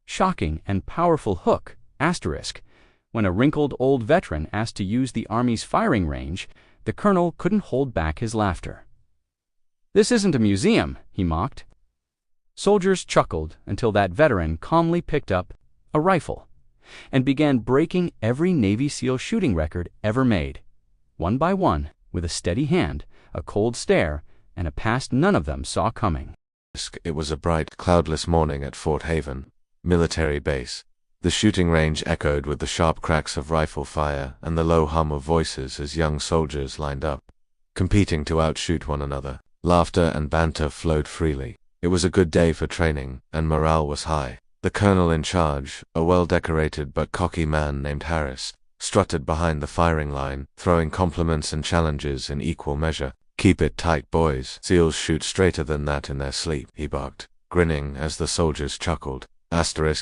shocking and powerful hook, asterisk. When a wrinkled old veteran asked to use the Army's firing range, the colonel couldn't hold back his laughter. "This isn't a museum," he mocked. Soldiers chuckled until that veteran calmly picked up a rifle and began breaking every Navy SEAL shooting record ever made, one by one, with a steady hand, a cold stare, and a past none of them saw coming. It was a bright, cloudless morning at Fort Haven, military base. The shooting range echoed with the sharp cracks of rifle fire and the low hum of voices as young soldiers lined up, competing to outshoot one another. Laughter and banter flowed freely. It was a good day for training, and morale was high. The colonel in charge, a well-decorated but cocky man named Harris, strutted behind the firing line, throwing compliments and challenges in equal measure. "Keep it tight, boys. SEALs shoot straighter than that in their sleep," he barked, grinning as the soldiers chuckled.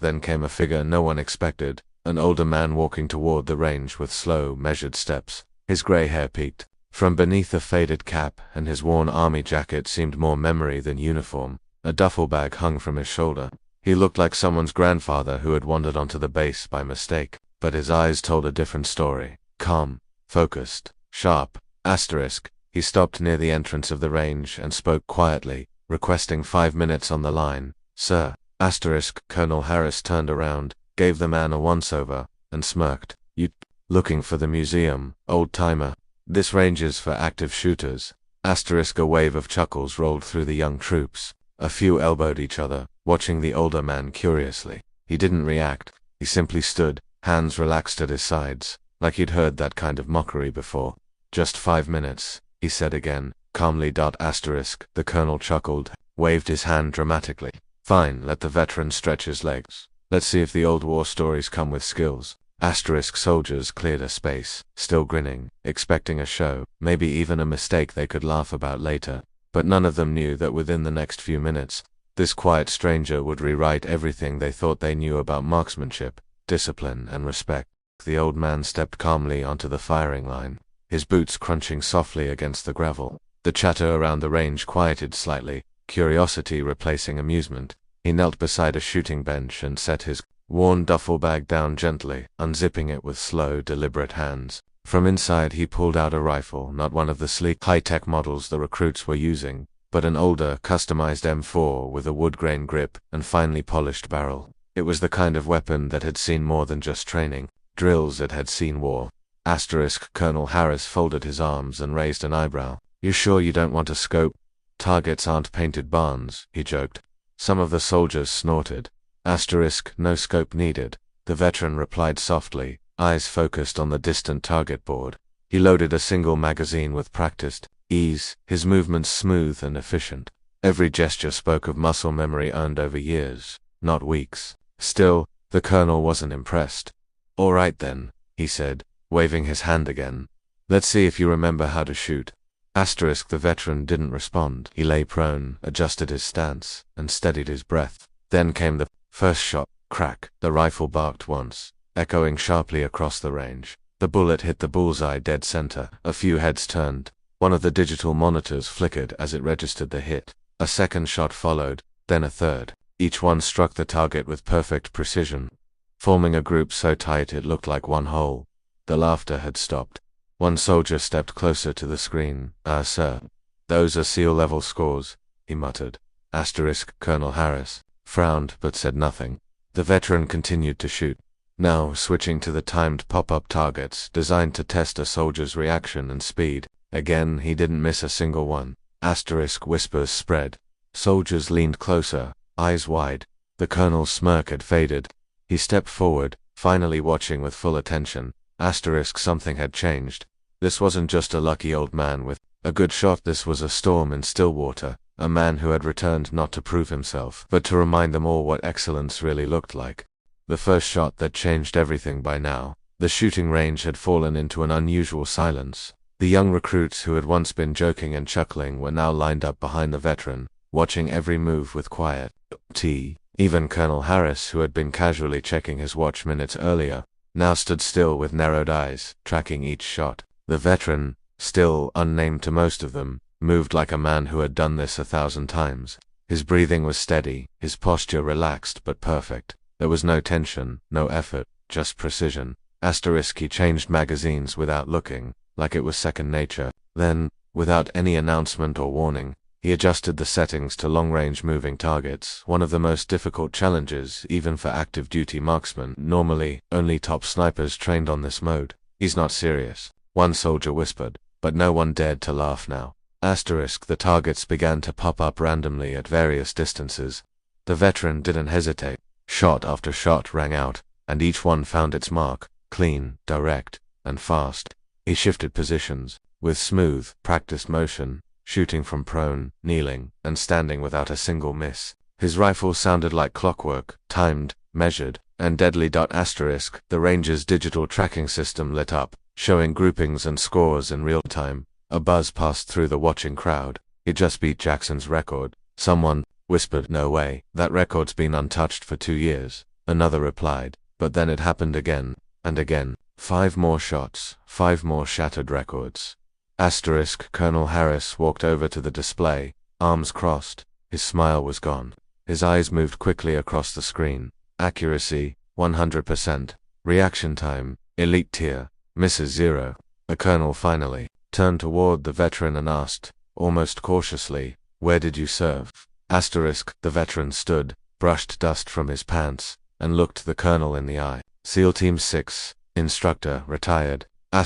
Then came a figure no one expected, an older man walking toward the range with slow, measured steps. His gray hair peaked from beneath a faded cap, and his worn army jacket seemed more memory than uniform. A duffel bag hung from his shoulder. He looked like someone's grandfather who had wandered onto the base by mistake, but his eyes told a different story. Calm, focused, sharp, asterisk. He stopped near the entrance of the range and spoke quietly, requesting 5 minutes on the line. "Sir." Asterisk. Colonel Harris turned around, gave the man a once-over, and smirked. "You looking for the museum, old-timer? This range is for active shooters." Asterisk. A wave of chuckles rolled through the young troops. A few elbowed each other, watching the older man curiously. He didn't react. He simply stood, hands relaxed at his sides, like he'd heard that kind of mockery before. "Just 5 minutes," he said again, calmly. Asterisk. The colonel chuckled, waved his hand dramatically. "Fine, let the veteran stretch his legs. Let's see if the old war stories come with skills." Asterisk. Soldiers cleared a space, still grinning, expecting a show, maybe even a mistake they could laugh about later. But none of them knew that within the next few minutes, this quiet stranger would rewrite everything they thought they knew about marksmanship, discipline, and respect. The old man stepped calmly onto the firing line, his boots crunching softly against the gravel. The chatter around the range quieted slightly, curiosity replacing amusement. He knelt beside a shooting bench and set his worn duffel bag down gently, unzipping it with slow, deliberate hands. From inside he pulled out a rifle, not one of the sleek, high-tech models the recruits were using, but an older, customized M4 with a wood-grain grip and finely polished barrel. It was the kind of weapon that had seen more than just training. Drills it had seen war. Asterisk. Colonel Harris folded his arms and raised an eyebrow. "You sure you don't want a scope? Targets aren't painted barns," he joked. Some of the soldiers snorted. Asterisk. "No scope needed," the veteran replied softly, eyes focused on the distant target board. He loaded a single magazine with practiced ease, his movements smooth and efficient. Every gesture spoke of muscle memory earned over years, not weeks. Still, the colonel wasn't impressed. "All right then," he said, waving his hand again. "Let's see if you remember how to shoot." Asterisk. The veteran didn't respond. He lay prone, adjusted his stance, and steadied his breath. Then came the first shot. Crack. The rifle barked once, echoing sharply across the range. The bullet hit the bullseye dead center. A few heads turned. One of the digital monitors flickered as it registered the hit. A second shot followed, then a third. Each one struck the target with perfect precision, forming a group so tight it looked like one whole. The laughter had stopped. One soldier stepped closer to the screen. Sir, those are SEAL-level scores," he muttered. Asterisk. Colonel Harris frowned but said nothing. The veteran continued to shoot, now switching to the timed pop-up targets designed to test a soldier's reaction and speed. Again, he didn't miss a single one. Asterisk. Whispers spread. Soldiers leaned closer, eyes wide. The colonel's smirk had faded. He stepped forward, finally watching with full attention. Asterisk. Something had changed. This wasn't just a lucky old man with a good shot. This was a storm in Stillwater, a man who had returned not to prove himself, but to remind them all what excellence really looked like. The first shot that changed everything. By now, the shooting range had fallen into an unusual silence. The young recruits who had once been joking and chuckling were now lined up behind the veteran, watching every move with quiet tea. Even Colonel Harris, who had been casually checking his watch minutes earlier, now stood still with narrowed eyes, tracking each shot. The veteran, still unnamed to most of them, moved like a man who had done this 1,000 times. His breathing was steady, his posture relaxed but perfect. There was no tension, no effort, just precision. He changed magazines without looking, like it was second nature. Then, without any announcement or warning, he adjusted the settings to long-range moving targets, one of the most difficult challenges even for active-duty marksmen. Normally, only top snipers trained on this mode. He's not serious, one soldier whispered, but no one dared to laugh now. The targets began to pop up randomly at various distances. The veteran didn't hesitate. Shot after shot rang out, and each one found its mark, clean, direct, and fast. He shifted positions, with smooth, practiced motion, shooting from prone, kneeling, and standing without a single miss. His rifle sounded like clockwork, timed, measured, and deadly. The ranger's digital tracking system lit up, showing groupings and scores in real time. A buzz passed through the watching crowd. It just beat Jackson's record. Someone whispered, "No way, that record's been untouched for 2 years." Another replied, but then it happened again, and again. 5 more shots, 5 more shattered records. Colonel Harris walked over to the display, arms crossed. His smile was gone. His eyes moved quickly across the screen. Accuracy, 100%. Reaction time, elite tier. Misses 0. The colonel finally turned toward the veteran and asked, almost cautiously, "Where did you serve?" The veteran stood, brushed dust from his pants, and looked the colonel in the eye. SEAL Team 6, instructor, retired. A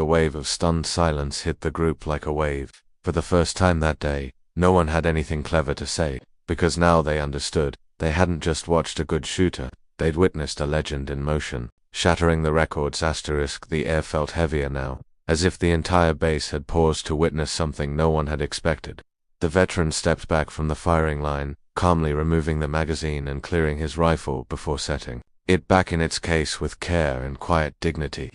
wave of stunned silence hit the group like a wave. For the first time that day, no one had anything clever to say, because now they understood. They hadn't just watched a good shooter, they'd witnessed a legend in motion, shattering the records. The air felt heavier now, as if the entire base had paused to witness something no one had expected. The veteran stepped back from the firing line, calmly removing the magazine and clearing his rifle before setting it back in its case with care and quiet dignity.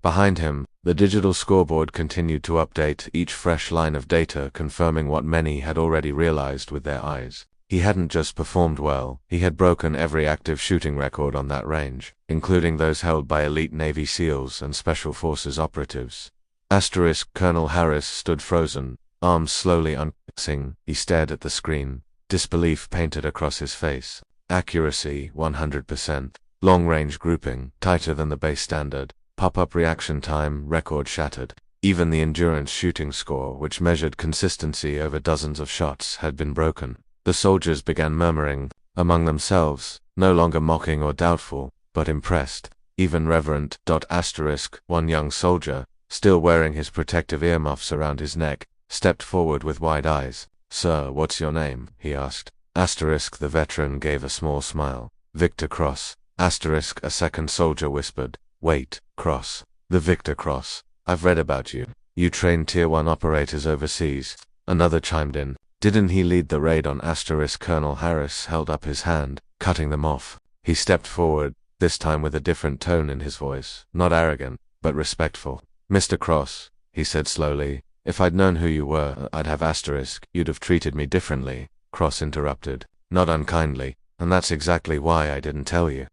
Behind him, the digital scoreboard continued to update, each fresh line of data confirming what many had already realized with their eyes. He hadn't just performed well, he had broken every active shooting record on that range, including those held by elite Navy SEALs and Special Forces operatives. Colonel Harris stood frozen, arms slowly uncrossing. He stared at the screen, disbelief painted across his face. Accuracy, 100%. Long-range grouping, tighter than the base standard. Pop-up reaction time, record shattered. Even the endurance shooting score, which measured consistency over dozens of shots, had been broken. The soldiers began murmuring, among themselves, no longer mocking or doubtful, but impressed, even reverent. One young soldier, still wearing his protective earmuffs around his neck, stepped forward with wide eyes. "Sir, what's your name?" he asked. The veteran gave a small smile. "Victor Cross." A second soldier whispered, "Wait, Cross. The Victor Cross. I've read about you. You train Tier 1 operators overseas." Another chimed in. "Didn't he lead the raid on *?" Colonel Harris held up his hand, cutting them off. He stepped forward, this time with a different tone in his voice, not arrogant, but respectful. "Mr. Cross," he said slowly, "if I'd known who you were, I'd have *. You'd have treated me differently." Cross interrupted, "Not unkindly, and that's exactly why I didn't tell you."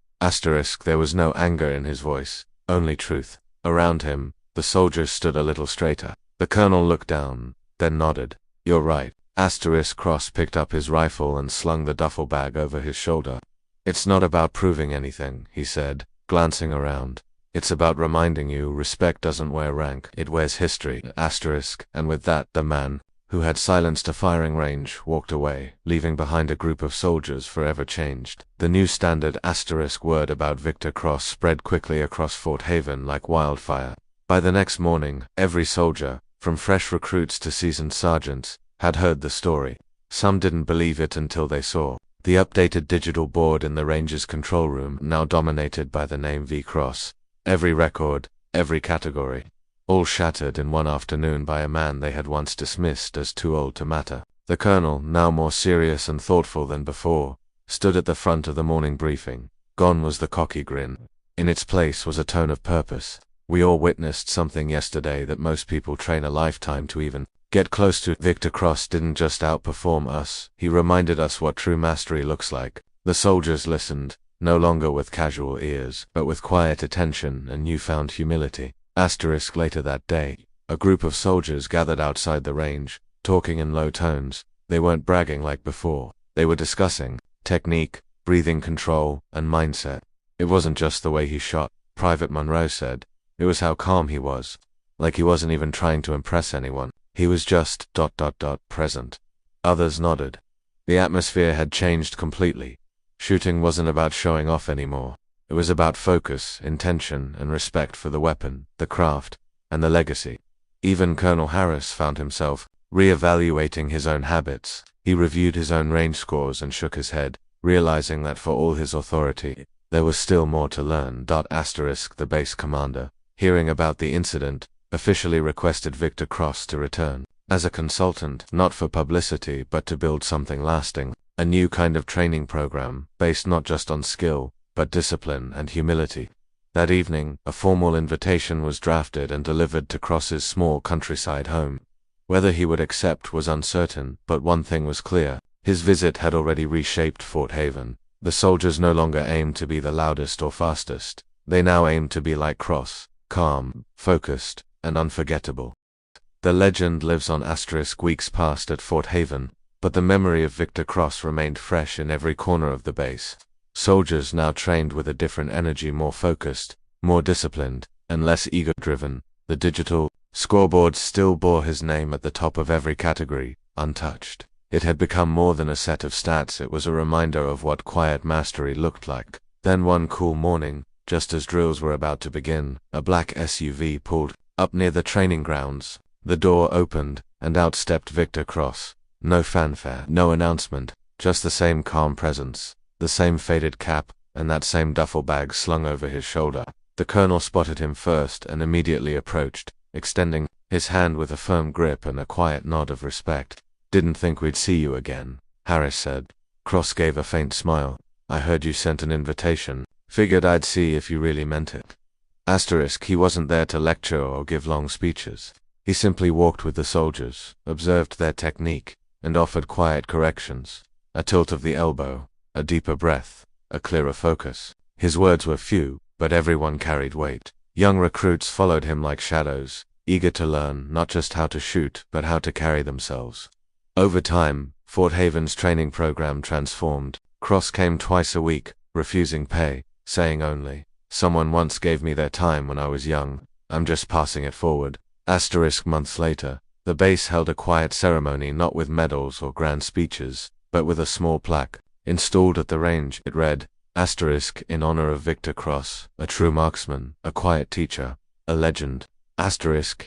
There was no anger in his voice, only truth. Around him, the soldiers stood a little straighter. The colonel looked down, then nodded. "You're right." Cross picked up his rifle and slung the duffel bag over his shoulder. "It's not about proving anything," he said, glancing around. "It's about reminding you respect doesn't wear rank, it wears history." And with that, the man, who had silenced a firing range, walked away, leaving behind a group of soldiers forever changed. The new standard word about Victor Cross spread quickly across Fort Haven like wildfire. By the next morning, every soldier, from fresh recruits to seasoned sergeants, had heard the story. Some didn't believe it until they saw the updated digital board in the Rangers control room, now dominated by the name V Cross. Every record, every category, all shattered in one afternoon by a man they had once dismissed as too old to matter. The colonel, now more serious and thoughtful than before, stood at the front of the morning briefing. Gone was the cocky grin. In its place was a tone of purpose. "We all witnessed something yesterday that most people train a lifetime to even get close to. Victor Cross didn't just outperform us, he reminded us what true mastery looks like." The soldiers listened, no longer with casual ears, but with quiet attention and newfound humility. Later that day, a group of soldiers gathered outside the range, talking in low tones. They weren't bragging like before. They were discussing technique, breathing control, and mindset. It wasn't just the way he shot, Private Monroe said. It was how calm he was. Like he wasn't even trying to impress anyone. He was just ... present. Others nodded. The atmosphere had changed completely. Shooting wasn't about showing off anymore. It was about focus, intention, and respect for the weapon, the craft, and the legacy. Even Colonel Harris found himself re-evaluating his own habits. He reviewed his own range scores and shook his head, realizing that for all his authority, there was still more to learn. The base commander, hearing about the incident, officially requested Victor Cross to return as a consultant, not for publicity but to build something lasting, a new kind of training program based not just on skill, but discipline and humility. That evening, a formal invitation was drafted and delivered to Cross's small countryside home. Whether he would accept was uncertain, but one thing was clear: his visit had already reshaped Fort Haven. The soldiers no longer aimed to be the loudest or fastest. They now aimed to be like Cross, calm, focused, and unforgettable. The legend lives on. Weeks passed at Fort Haven, but the memory of Victor Cross remained fresh in every corner of the base. Soldiers now trained with a different energy, more focused, more disciplined, and less ego-driven. The digital scoreboard still bore his name at the top of every category, untouched. It had become more than a set of stats, it was a reminder of what quiet mastery looked like. Then one cool morning, just as drills were about to begin, a black SUV pulled up near the training grounds. The door opened, and out stepped Victor Cross. No fanfare, no announcement, just the same calm presence, the same faded cap, and that same duffel bag slung over his shoulder. The colonel spotted him first and immediately approached, extending his hand with a firm grip and a quiet nod of respect. "Didn't think we'd see you again," Harris said. Cross gave a faint smile. "I heard you sent an invitation. Figured I'd see if you really meant it." He wasn't there to lecture or give long speeches. He simply walked with the soldiers, observed their technique, and offered quiet corrections. A tilt of the elbow, a deeper breath, a clearer focus. His words were few, but everyone carried weight. Young recruits followed him like shadows, eager to learn not just how to shoot, but how to carry themselves. Over time, Fort Haven's training program transformed. Cross came twice a week, refusing pay, saying only, "Someone once gave me their time when I was young. I'm just passing it forward." Months later, the base held a quiet ceremony, not with medals or grand speeches, but with a small plaque installed at the range. It read, "In honor of Victor Cross, a true marksman, a quiet teacher, a legend."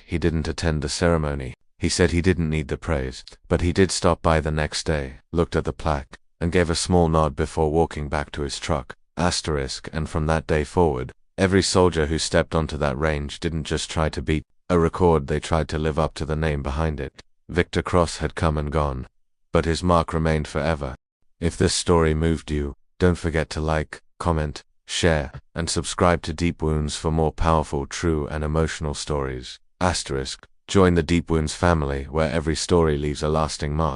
He didn't attend the ceremony. He said he didn't need the praise, but he did stop by the next day, looked at the plaque, and gave a small nod before walking back to his truck. And from that day forward, every soldier who stepped onto that range didn't just try to beat a record, they tried to live up to the name behind it. Victor Cross had come and gone, but his mark remained forever. If this story moved you, don't forget to like, comment, share, and subscribe to Deep Wounds for more powerful, true, and emotional stories. Join the Deep Wounds family, where every story leaves a lasting mark.